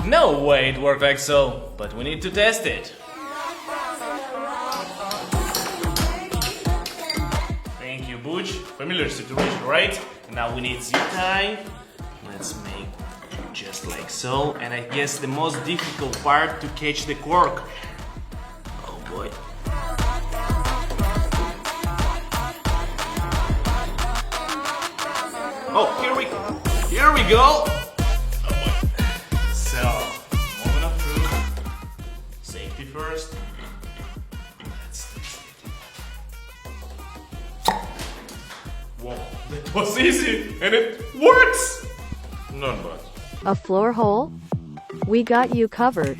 No way it worked like so, but we need to test it. Thank you, Butch. Familiar situation, right? Now we need zip tie. Let's make just like so. And I guess the most difficult part to catch the cork. Oh boy. Oh, here we go. Oh boy. So, moment of truth. Safety first. Let's test it. Whoa, that was easy and it works. Not bad. A floor hole? We got you covered.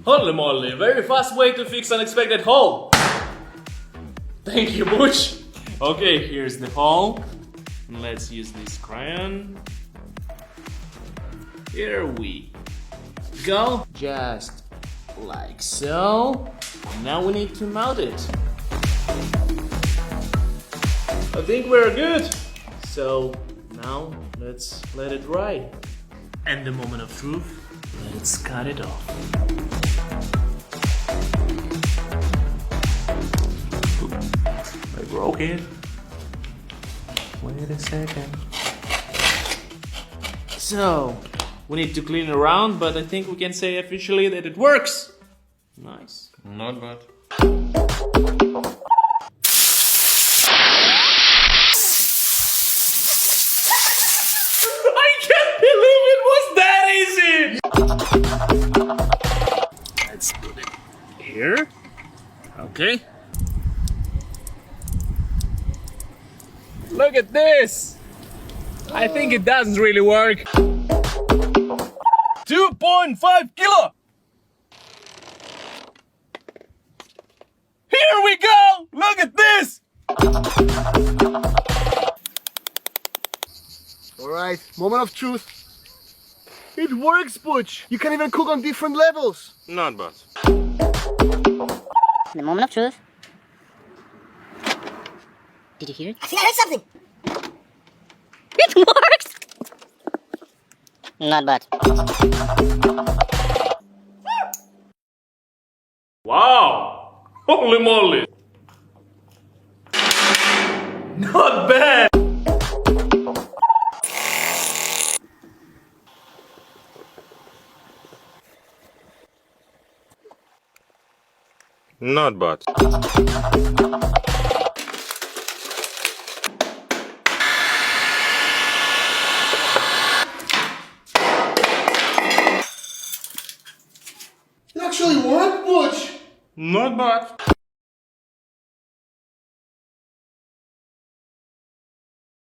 Holy moly, very fast way to fix unexpected hole. Thank you, Butch. Okay, here's the hole. Let's use this crayon. Here we go. Just like so. Now we need to mount it. I think we're good. So now let's let it dry. And the moment of truth, let's cut it off. I broke it. Wait a second. So, we need to clean around, but I think we can say officially that it works. Nice. Not bad. I can't believe it was that easy! Let's put it here. Okay. Look at this! I think it doesn't really work. 2.5 kilo! Here we go! Look at this! Alright, moment of truth. It works, Butch! You can even cook on different levels! Not bad. The moment of truth. Did you hear it? I think I heard something. It works! Not bad. Wow! Holy moly! Not bad! Not bad. It actually worked, Butch! Not bad.